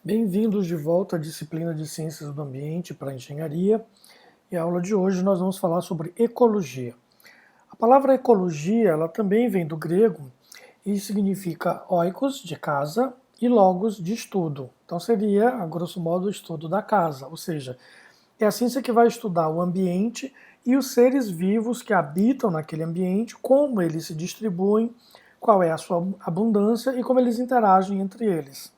Bem-vindos de volta à disciplina de Ciências do Ambiente para Engenharia. E a aula de hoje nós vamos falar sobre ecologia. A palavra ecologia, ela também vem do grego e significa oikos, de casa, e logos, de estudo. Então seria, a grosso modo, o estudo da casa, ou seja, é a ciência que vai estudar o ambiente e os seres vivos que habitam naquele ambiente, como eles se distribuem, qual é a sua abundância e como eles interagem entre eles.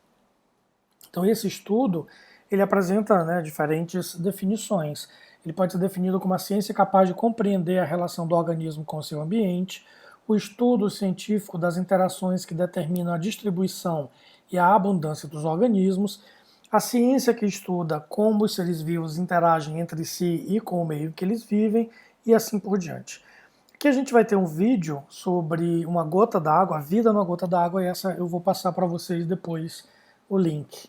Então esse estudo ele apresenta, diferentes definições. Ele pode ser definido como a ciência capaz de compreender a relação do organismo com o seu ambiente, o estudo científico das interações que determinam a distribuição e a abundância dos organismos, a ciência que estuda como os seres vivos interagem entre si e com o meio que eles vivem, e assim por diante. Aqui a gente vai ter um vídeo sobre uma gota d'água, a vida numa gota d'água, e essa eu vou passar para vocês depois o link.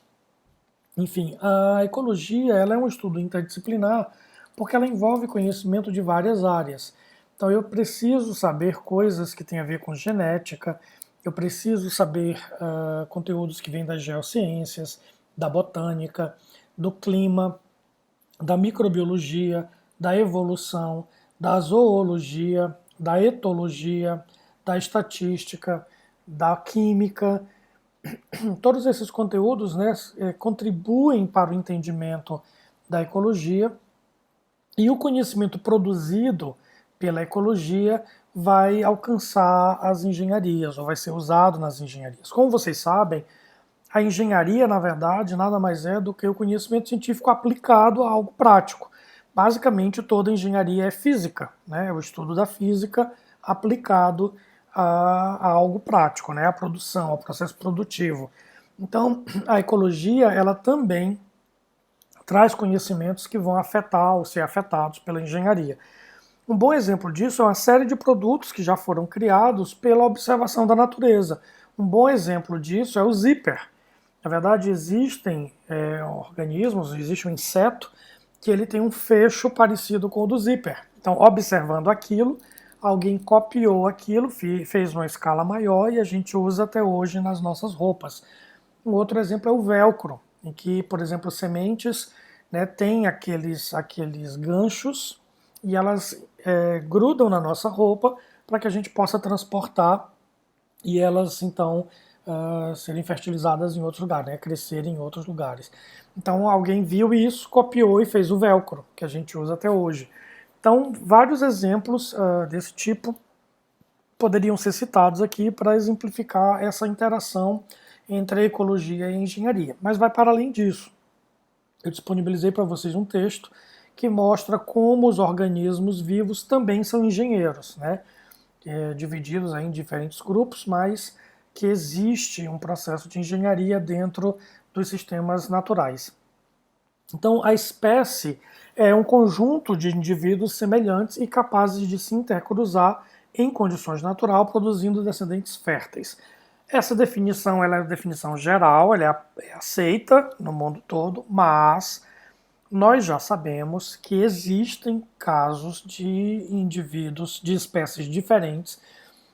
Enfim, a ecologia ela é um estudo interdisciplinar porque ela envolve conhecimento de várias áreas. Então eu preciso saber coisas que têm a ver com genética, eu preciso saber conteúdos que vêm das geociências, da botânica, do clima, da microbiologia, da evolução, da zoologia, da etologia, da estatística, da química. Todos esses conteúdos contribuem para o entendimento da ecologia e o conhecimento produzido pela ecologia vai alcançar as engenharias, ou vai ser usado nas engenharias. Como vocês sabem, a engenharia, na verdade, nada mais é do que o conhecimento científico aplicado a algo prático. Basicamente, toda engenharia é física, né? É o estudo da física aplicado a algo prático, né? A produção, ao processo produtivo. Então, a ecologia, ela também traz conhecimentos que vão afetar ou ser afetados pela engenharia. Um bom exemplo disso é uma série de produtos que já foram criados pela observação da natureza. Um bom exemplo disso é o zíper. Na verdade, existem organismos, existe um inseto que ele tem um fecho parecido com o do zíper. Então, observando aquilo, alguém copiou aquilo, fez uma escala maior e a gente usa até hoje nas nossas roupas. Um outro exemplo é o velcro, em que, por exemplo, sementes têm aqueles ganchos e elas grudam na nossa roupa para que a gente possa transportar e elas então serem fertilizadas em outros lugares, crescerem em outros lugares. Então alguém viu isso, copiou e fez o velcro, que a gente usa até hoje. Então vários exemplos desse tipo poderiam ser citados aqui para exemplificar essa interação entre a ecologia e a engenharia. Mas vai para além disso. Eu disponibilizei para vocês um texto que mostra como os organismos vivos também são engenheiros, divididos em diferentes grupos, mas que existe um processo de engenharia dentro dos sistemas naturais. Então, a espécie é um conjunto de indivíduos semelhantes e capazes de se intercruzar em condições naturais, produzindo descendentes férteis. Essa definição ela é uma definição geral, ela é aceita no mundo todo, mas nós já sabemos que existem casos de indivíduos de espécies diferentes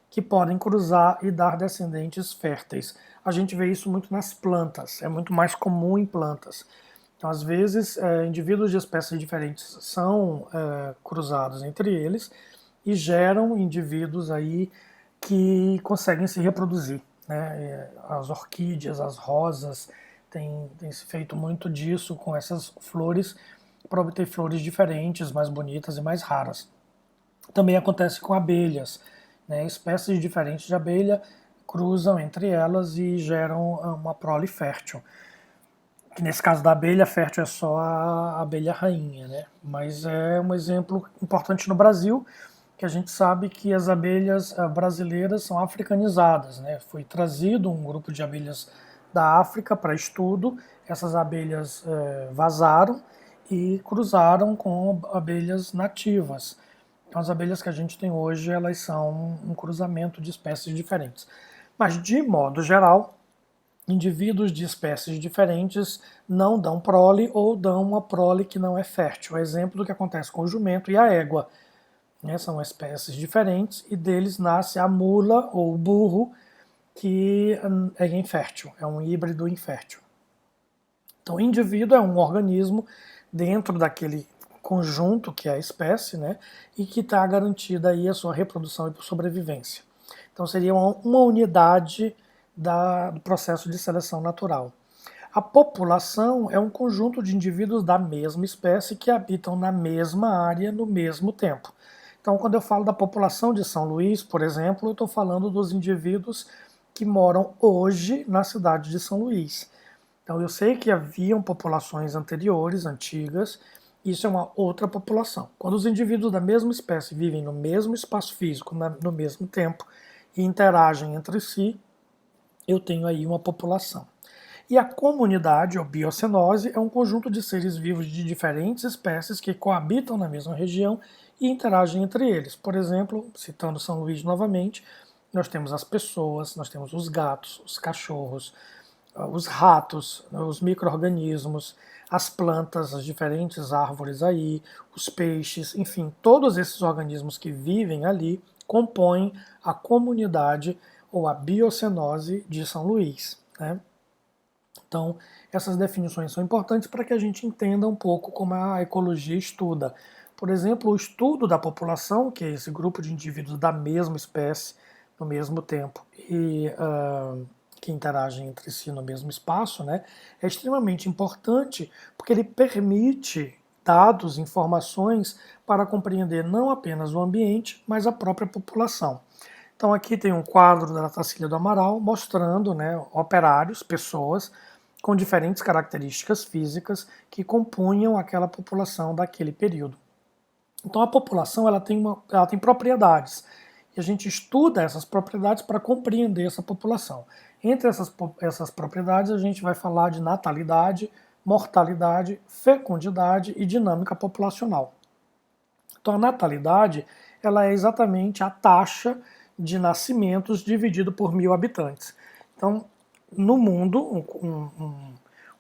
que podem cruzar e dar descendentes férteis. A gente vê isso muito nas plantas, é muito mais comum em plantas. Então, às vezes, indivíduos de espécies diferentes são cruzados entre eles e geram indivíduos aí que conseguem se reproduzir. As orquídeas, as rosas, tem se feito muito disso com essas flores para obter flores diferentes, mais bonitas e mais raras. Também acontece com abelhas. Espécies diferentes de abelha cruzam entre elas e geram uma prole fértil. Que nesse caso da abelha, fértil é só a abelha rainha, Mas é um exemplo importante no Brasil, que a gente sabe que as abelhas brasileiras são africanizadas, Foi trazido um grupo de abelhas da África para estudo, essas abelhas vazaram e cruzaram com abelhas nativas. Então as abelhas que a gente tem hoje, elas são um cruzamento de espécies diferentes. Mas de modo geral, indivíduos de espécies diferentes não dão prole ou dão uma prole que não é fértil. É exemplo do que acontece com o jumento e a égua. São espécies diferentes e deles nasce a mula ou o burro, que é infértil, é um híbrido infértil. Então, o indivíduo é um organismo dentro daquele conjunto que é a espécie, né, e que está garantida aí a sua reprodução e sobrevivência. Então, seria uma unidade do processo de seleção natural. A população é um conjunto de indivíduos da mesma espécie que habitam na mesma área no mesmo tempo. Então, quando eu falo da população de São Luís, por exemplo, eu estou falando dos indivíduos que moram hoje na cidade de São Luís. Então, eu sei que haviam populações anteriores, antigas, isso é uma outra população. Quando os indivíduos da mesma espécie vivem no mesmo espaço físico, no mesmo tempo, e interagem entre si, eu tenho aí uma população. E a comunidade, ou biocenose, é um conjunto de seres vivos de diferentes espécies que coabitam na mesma região e interagem entre eles. Por exemplo, citando São Luís novamente, nós temos as pessoas, nós temos os gatos, os cachorros, os ratos, os micro-organismos, as plantas, as diferentes árvores aí, os peixes, enfim, todos esses organismos que vivem ali compõem a comunidade ou a biocenose de São Luís, né? Então, essas definições são importantes para que a gente entenda um pouco como a ecologia estuda. Por exemplo, o estudo da população, que é esse grupo de indivíduos da mesma espécie, no mesmo tempo, e que interagem entre si no mesmo espaço, né, é extremamente importante porque ele permite dados, informações para compreender não apenas o ambiente, mas a própria população. Então aqui tem um quadro da Tarsília do Amaral mostrando, né, operários, pessoas com diferentes características físicas que compunham aquela população daquele período. Então a população ela tem propriedades e a gente estuda essas propriedades para compreender essa população. Entre essas propriedades a gente vai falar de natalidade, mortalidade, fecundidade e dinâmica populacional. Então a natalidade ela é exatamente a taxa de nascimentos dividido por 1.000 habitantes. Então, no mundo,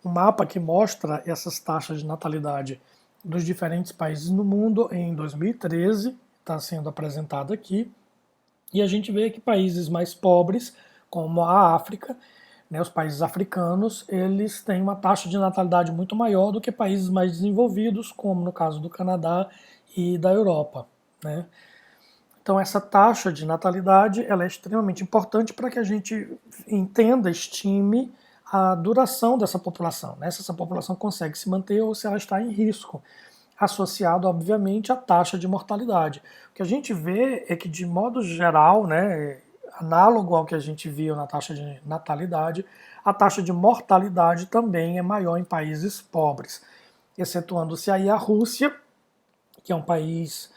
um mapa que mostra essas taxas de natalidade dos diferentes países no mundo em 2013 está sendo apresentado aqui. E a gente vê que países mais pobres, como a África, né, os países africanos, eles têm uma taxa de natalidade muito maior do que países mais desenvolvidos, como no caso do Canadá e da Europa, né? Então essa taxa de natalidade ela é extremamente importante para que a gente entenda, estime a duração dessa população, né? Se essa população consegue se manter ou se ela está em risco, associado obviamente à taxa de mortalidade. O que a gente vê é que de modo geral, né, análogo ao que a gente viu na taxa de natalidade, a taxa de mortalidade também é maior em países pobres, excetuando-se aí a Rússia, que é um país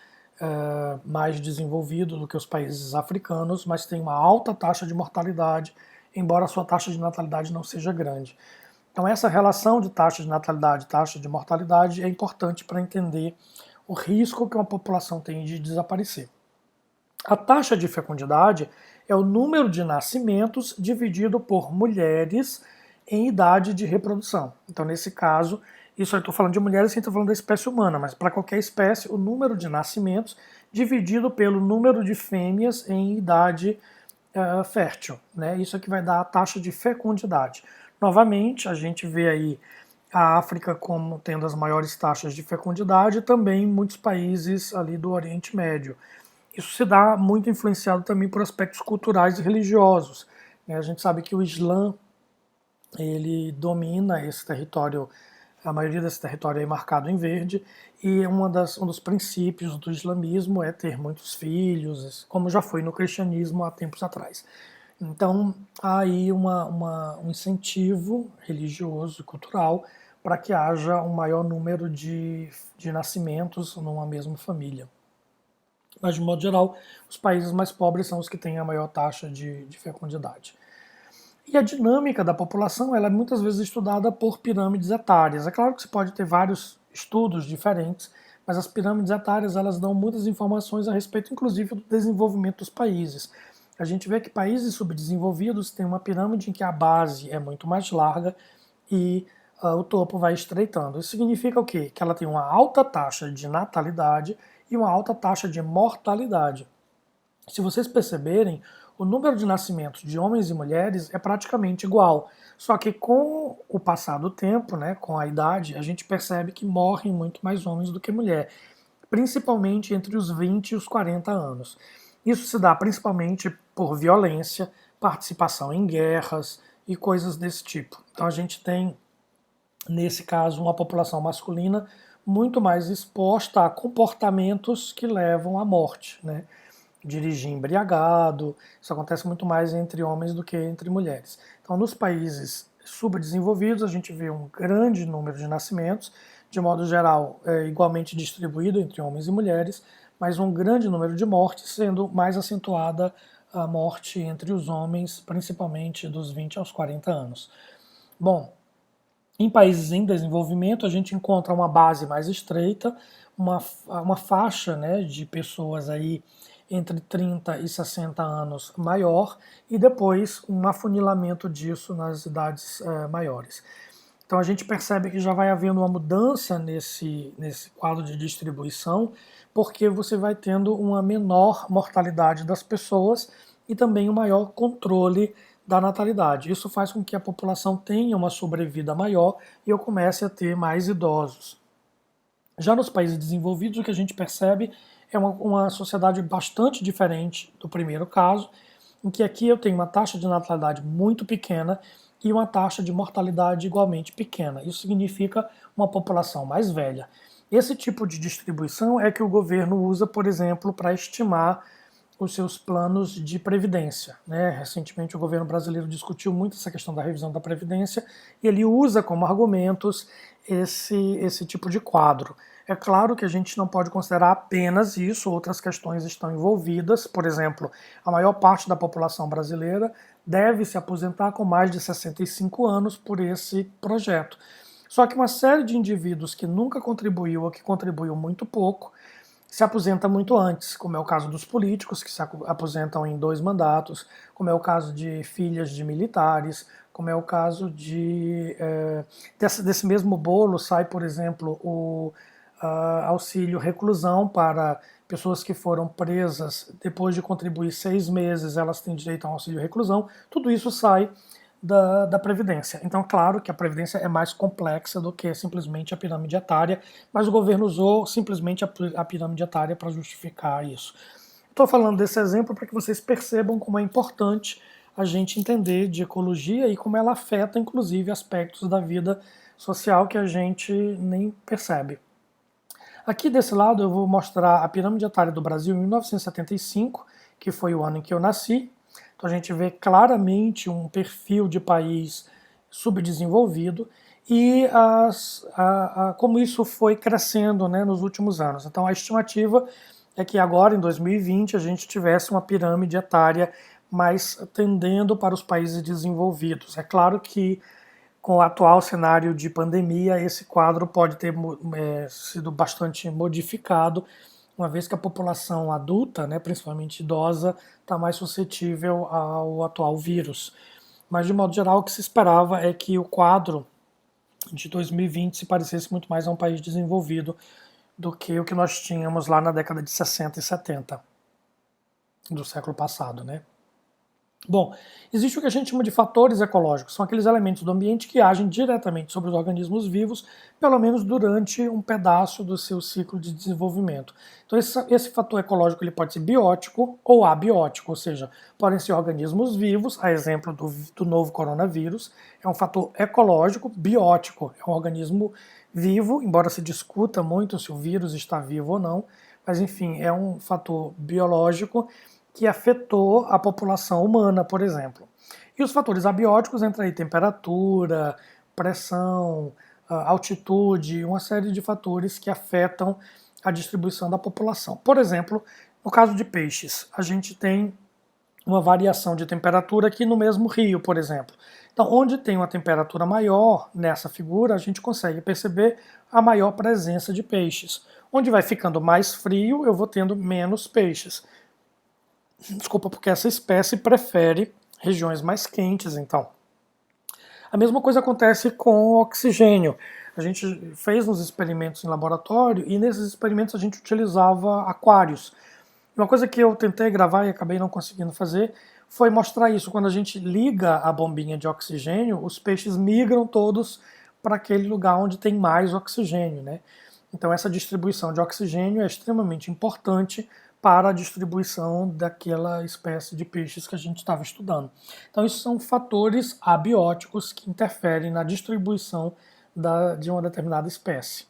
mais desenvolvido do que os países africanos, mas tem uma alta taxa de mortalidade, embora a sua taxa de natalidade não seja grande. Então essa relação de taxa de natalidade e taxa de mortalidade é importante para entender o risco que uma população tem de desaparecer. A taxa de fecundidade é o número de nascimentos dividido por mulheres em idade de reprodução. Então, nesse caso, isso eu estou falando de mulheres, estou falando da espécie humana, mas para qualquer espécie, o número de nascimentos dividido pelo número de fêmeas em idade fértil, né? Isso é que vai dar a taxa de fecundidade. Novamente, a gente vê aí a África como tendo as maiores taxas de fecundidade e também muitos países ali do Oriente Médio. Isso se dá muito influenciado também por aspectos culturais e religiosos, né? A gente sabe que o Islã ele domina esse território, a maioria desse território é marcado em verde, e um dos princípios do islamismo é ter muitos filhos, como já foi no cristianismo há tempos atrás. Então, há aí um incentivo religioso e cultural para que haja um maior número de nascimentos numa mesma família. Mas, de modo geral, os países mais pobres são os que têm a maior taxa de fecundidade. E a dinâmica da população ela é muitas vezes estudada por pirâmides etárias. É claro que você pode ter vários estudos diferentes, mas as pirâmides etárias elas dão muitas informações a respeito, inclusive, do desenvolvimento dos países. A gente vê que países subdesenvolvidos têm uma pirâmide em que a base é muito mais larga e o topo vai estreitando. Isso significa o quê? Que ela tem uma alta taxa de natalidade e uma alta taxa de mortalidade. Se vocês perceberem, o número de nascimentos de homens e mulheres é praticamente igual. Só que com o passar do tempo, né, com a idade, a gente percebe que morrem muito mais homens do que mulher, principalmente entre os 20 e os 40 anos. Isso se dá principalmente por violência, participação em guerras e coisas desse tipo. Então a gente tem, nesse caso, uma população masculina muito mais exposta a comportamentos que levam à morte, né? Dirigir embriagado, isso acontece muito mais entre homens do que entre mulheres. Então, nos países subdesenvolvidos, a gente vê um grande número de nascimentos, de modo geral, igualmente distribuído entre homens e mulheres, mas um grande número de mortes, sendo mais acentuada a morte entre os homens, principalmente dos 20 aos 40 anos. Bom, em países em desenvolvimento, a gente encontra uma base mais estreita, uma faixa, né, de pessoas aí entre 30 e 60 anos maior, e depois um afunilamento disso nas idades maiores. Então a gente percebe que já vai havendo uma mudança nesse quadro de distribuição, porque você vai tendo uma menor mortalidade das pessoas e também um maior controle da natalidade. Isso faz com que a população tenha uma sobrevida maior e eu comece a ter mais idosos. Já nos países desenvolvidos, o que a gente percebe é uma sociedade bastante diferente do primeiro caso, em que aqui eu tenho uma taxa de natalidade muito pequena e uma taxa de mortalidade igualmente pequena. Isso significa uma população mais velha. Esse tipo de distribuição é que o governo usa, por exemplo, para estimar os seus planos de previdência, né? Recentemente o governo brasileiro discutiu muito essa questão da revisão da previdência e ele usa como argumentos esse tipo de quadro. É claro que a gente não pode considerar apenas isso, outras questões estão envolvidas. Por exemplo, a maior parte da população brasileira deve se aposentar com mais de 65 anos por esse projeto. Só que uma série de indivíduos que nunca contribuiu ou que contribuiu muito pouco se aposenta muito antes, como é o caso dos políticos, que se aposentam em 2 mandatos, como é o caso de filhas de militares, como é o caso desse mesmo bolo sai, por exemplo, o auxílio reclusão para pessoas que foram presas depois de contribuir 6 meses, elas têm direito a um auxílio reclusão. Tudo isso sai da Previdência. Então, claro que a Previdência é mais complexa do que simplesmente a pirâmide etária, mas o governo usou simplesmente a pirâmide etária para justificar isso. Estou falando desse exemplo para que vocês percebam como é importante a gente entender de ecologia e como ela afeta, inclusive, aspectos da vida social que a gente nem percebe. Aqui desse lado eu vou mostrar a pirâmide etária do Brasil em 1975, que foi o ano em que eu nasci. Então a gente vê claramente um perfil de país subdesenvolvido e como isso foi crescendo, né, nos últimos anos. Então a estimativa é que agora, em 2020, a gente tivesse uma pirâmide etária mais tendendo para os países desenvolvidos. É claro que com o atual cenário de pandemia, esse quadro pode ter sido bastante modificado, uma vez que a população adulta, né, principalmente idosa, está mais suscetível ao atual vírus. Mas, de modo geral, o que se esperava é que o quadro de 2020 se parecesse muito mais a um país desenvolvido do que o que nós tínhamos lá na década de 60 e 70 do século passado, né? Bom, existe o que a gente chama de fatores ecológicos, são aqueles elementos do ambiente que agem diretamente sobre os organismos vivos, pelo menos durante um pedaço do seu ciclo de desenvolvimento. Então esse fator ecológico ele pode ser biótico ou abiótico, ou seja, podem ser organismos vivos, a exemplo do novo coronavírus, é um fator ecológico biótico, é um organismo vivo, embora se discuta muito se o vírus está vivo ou não, mas enfim, é um fator biológico que afetou a população humana, por exemplo. E os fatores abióticos entram aí temperatura, pressão, altitude, uma série de fatores que afetam a distribuição da população. Por exemplo, no caso de peixes, a gente tem uma variação de temperatura aqui no mesmo rio, por exemplo. Então, onde tem uma temperatura maior nessa figura, a gente consegue perceber a maior presença de peixes. Onde vai ficando mais frio, eu vou tendo menos peixes. Desculpa, porque essa espécie prefere regiões mais quentes, então. A mesma coisa acontece com o oxigênio. A gente fez uns experimentos em laboratório e nesses experimentos a gente utilizava aquários. Uma coisa que eu tentei gravar e acabei não conseguindo fazer foi mostrar isso. Quando a gente liga a bombinha de oxigênio, os peixes migram todos para aquele lugar onde tem mais oxigênio, né? Então essa distribuição de oxigênio é extremamente importante para a distribuição daquela espécie de peixes que a gente estava estudando. Então isso são fatores abióticos que interferem na distribuição de uma determinada espécie.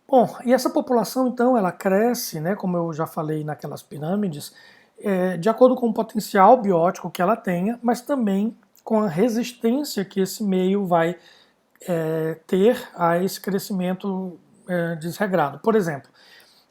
Bom, e essa população então ela cresce, né, como eu já falei naquelas pirâmides, de acordo com o potencial biótico que ela tenha, mas também com a resistência que esse meio vai ter a esse crescimento desregrado. Por exemplo,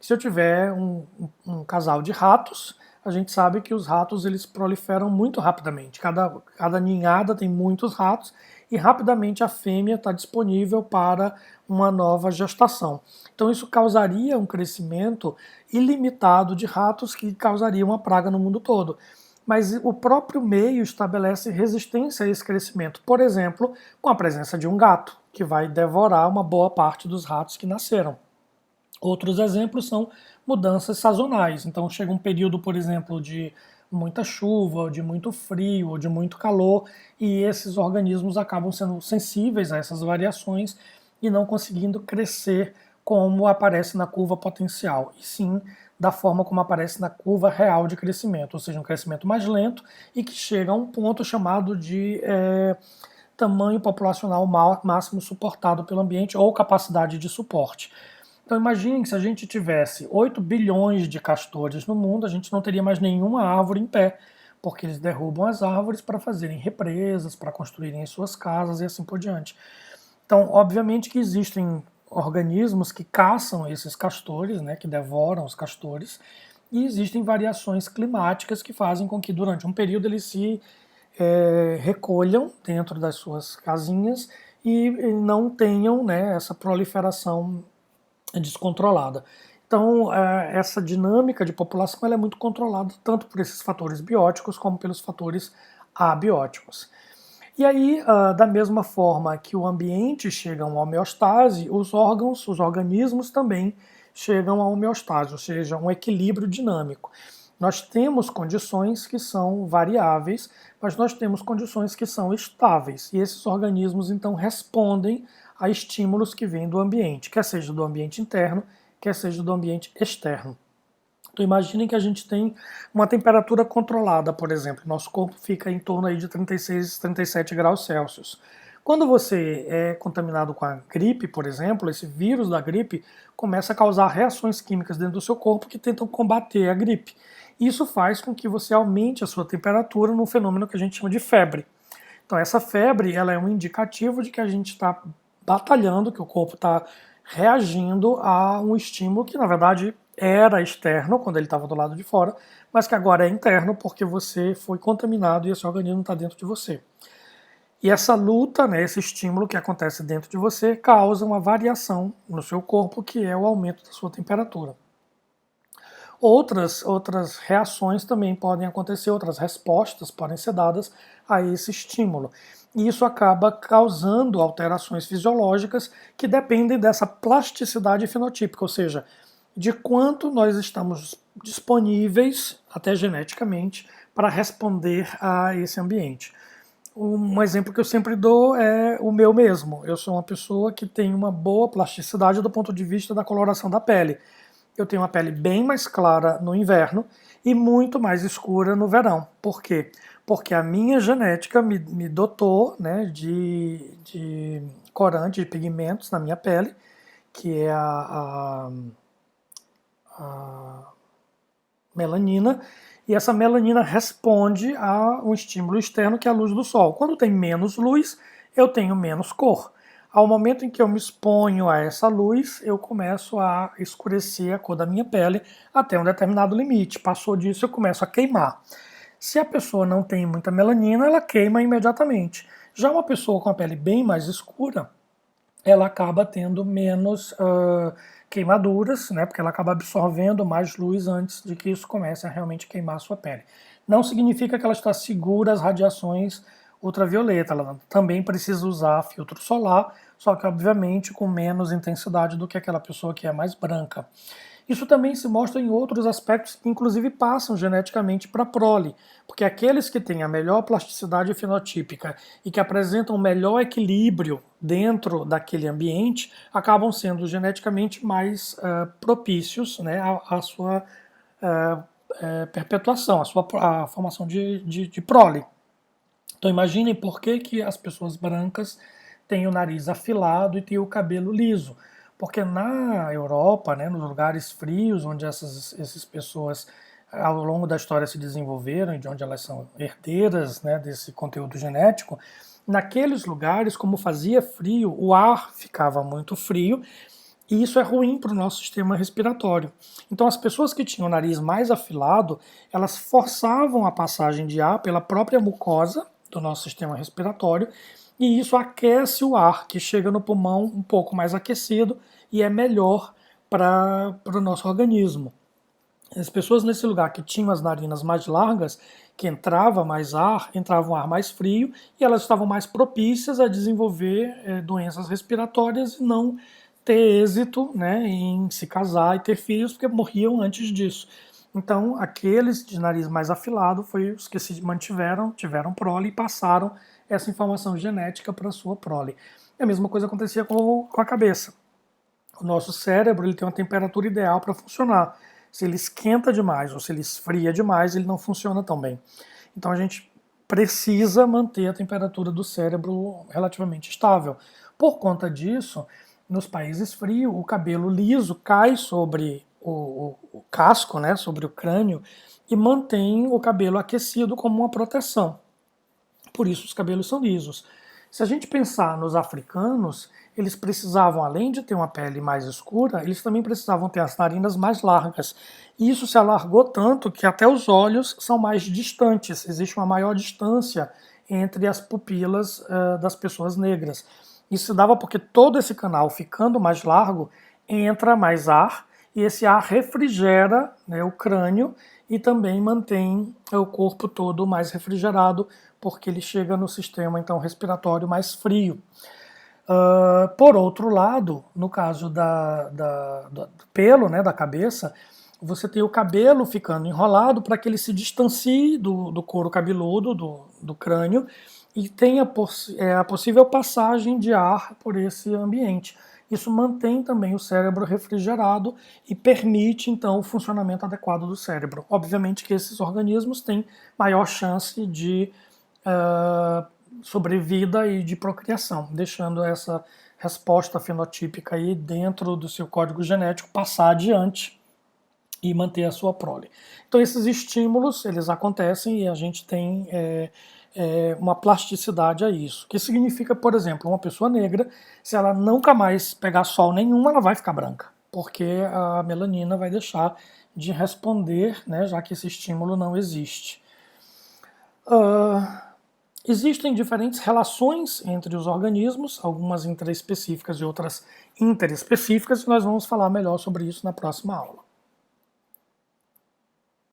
se eu tiver um casal de ratos, a gente sabe que os ratos eles proliferam muito rapidamente. Cada ninhada tem muitos ratos e rapidamente a fêmea está disponível para uma nova gestação. Então isso causaria um crescimento ilimitado de ratos que causaria uma praga no mundo todo. Mas o próprio meio estabelece resistência a esse crescimento. Por exemplo, com a presença de um gato, que vai devorar uma boa parte dos ratos que nasceram. Outros exemplos são mudanças sazonais. Então chega um período, por exemplo, de muita chuva, ou de muito frio, ou de muito calor, e esses organismos acabam sendo sensíveis a essas variações e não conseguindo crescer como aparece na curva potencial, e sim da forma como aparece na curva real de crescimento, ou seja, um crescimento mais lento e que chega a um ponto chamado de tamanho populacional máximo suportado pelo ambiente ou capacidade de suporte. Então imagine que se a gente tivesse 8 bilhões de castores no mundo, a gente não teria mais nenhuma árvore em pé, porque eles derrubam as árvores para fazerem represas, para construírem as suas casas e assim por diante. Então, obviamente que existem organismos que caçam esses castores, né, que devoram os castores, e existem variações climáticas que fazem com que durante um período eles se recolham dentro das suas casinhas e não tenham, né, essa proliferação descontrolada. Então, essa dinâmica de população ela é muito controlada tanto por esses fatores bióticos como pelos fatores abióticos. E aí, da mesma forma que o ambiente chega a uma homeostase, os órgãos, os organismos também chegam a homeostase, ou seja, um equilíbrio dinâmico. Nós temos condições que são variáveis, mas nós temos condições que são estáveis. E esses organismos, então, respondem a estímulos que vêm do ambiente, quer seja do ambiente interno, quer seja do ambiente externo. Então imaginem que a gente tem uma temperatura controlada, por exemplo, nosso corpo fica em torno aí de 36, 37 graus Celsius. Quando você é contaminado com a gripe, por exemplo, esse vírus da gripe começa a causar reações químicas dentro do seu corpo que tentam combater a gripe. Isso faz com que você aumente a sua temperatura num fenômeno que a gente chama de febre. Então essa febre ela é um indicativo de que a gente está batalhando, que o corpo está reagindo a um estímulo que na verdade era externo quando ele estava do lado de fora, mas que agora é interno porque você foi contaminado e esse organismo está dentro de você. E essa luta, né, esse estímulo que acontece dentro de você, causa uma variação no seu corpo, que é o aumento da sua temperatura. Outras reações também podem acontecer, outras respostas podem ser dadas a esse estímulo. E isso acaba causando alterações fisiológicas que dependem dessa plasticidade fenotípica, ou seja, de quanto nós estamos disponíveis, até geneticamente, para responder a esse ambiente. Um exemplo que eu sempre dou é o meu mesmo. Eu sou uma pessoa que tem uma boa plasticidade do ponto de vista da coloração da pele. Eu tenho uma pele bem mais clara no inverno e muito mais escura no verão. Por quê? Porque a minha genética me dotou, né, de corante, de pigmentos na minha pele, que é a melanina, e essa melanina responde a um estímulo externo que é a luz do sol. Quando tem menos luz, eu tenho menos cor. Ao momento em que eu me exponho a essa luz, eu começo a escurecer a cor da minha pele até um determinado limite. Passou disso, eu começo a queimar. Se a pessoa não tem muita melanina, ela queima imediatamente. Já uma pessoa com a pele bem mais escura, ela acaba tendo menos queimaduras, né, porque ela acaba absorvendo mais luz antes de que isso comece a realmente queimar a sua pele. Não significa que ela está segura às radiações ultravioleta, ela também precisa usar filtro solar, só que obviamente com menos intensidade do que aquela pessoa que é mais branca. Isso também se mostra em outros aspectos que inclusive passam geneticamente para a prole, porque aqueles que têm a melhor plasticidade fenotípica e que apresentam melhor equilíbrio dentro daquele ambiente acabam sendo geneticamente mais propícios, né, à sua perpetuação, à formação de prole. Então imaginem por que as pessoas brancas têm o nariz afilado e têm o cabelo liso. Porque na Europa, né, nos lugares frios, onde essas pessoas ao longo da história se desenvolveram, de onde elas são herdeiras, né, desse conteúdo genético, naqueles lugares, como fazia frio, o ar ficava muito frio, e isso é ruim para o nosso sistema respiratório. Então, as pessoas que tinham o nariz mais afilado, elas forçavam a passagem de ar pela própria mucosa do nosso sistema respiratório, e isso aquece o ar, que chega no pulmão um pouco mais aquecido e é melhor para o nosso organismo. As pessoas nesse lugar que tinham as narinas mais largas, que entrava mais ar, entrava um ar mais frio, e elas estavam mais propícias a desenvolver doenças respiratórias e não ter êxito, né, em se casar e ter filhos, porque morriam antes disso. Então, aqueles de nariz mais afilado foi os que se mantiveram, tiveram prole e passaram essa informação genética para a sua prole. E a mesma coisa acontecia com a cabeça. O nosso cérebro ele tem uma temperatura ideal para funcionar. Se ele esquenta demais ou se ele esfria demais, ele não funciona tão bem. Então a gente precisa manter a temperatura do cérebro relativamente estável. Por conta disso, nos países frios, o cabelo liso cai sobre o casco, né, sobre o crânio, e mantém o cabelo aquecido como uma proteção. Por isso os cabelos são lisos. Se a gente pensar nos africanos, eles precisavam, além de ter uma pele mais escura, eles também precisavam ter as narinas mais largas. E isso se alargou tanto que até os olhos são mais distantes, existe uma maior distância entre as pupilas das pessoas negras. Isso se dava porque todo esse canal ficando mais largo, entra mais ar, e esse ar refrigera, né, o crânio e também mantém o corpo todo mais refrigerado, porque ele chega no sistema então respiratório mais frio. Por outro lado, no caso do pelo, né, da cabeça, você tem o cabelo ficando enrolado para que ele se distancie do couro cabeludo, do crânio, e tenha a possível passagem de ar por esse ambiente. Isso mantém também o cérebro refrigerado e permite, então, o funcionamento adequado do cérebro. Obviamente que esses organismos têm maior chance de sobrevida e de procriação, deixando essa resposta fenotípica aí dentro do seu código genético passar adiante e manter a sua prole. Então esses estímulos, eles acontecem e a gente tem uma plasticidade a isso. Que significa, por exemplo, uma pessoa negra, se ela nunca mais pegar sol nenhum, ela vai ficar branca, porque a melanina vai deixar de responder, né, já que esse estímulo não existe. Existem diferentes relações entre os organismos, algumas intraespecíficas e outras interespecíficas, e nós vamos falar melhor sobre isso na próxima aula.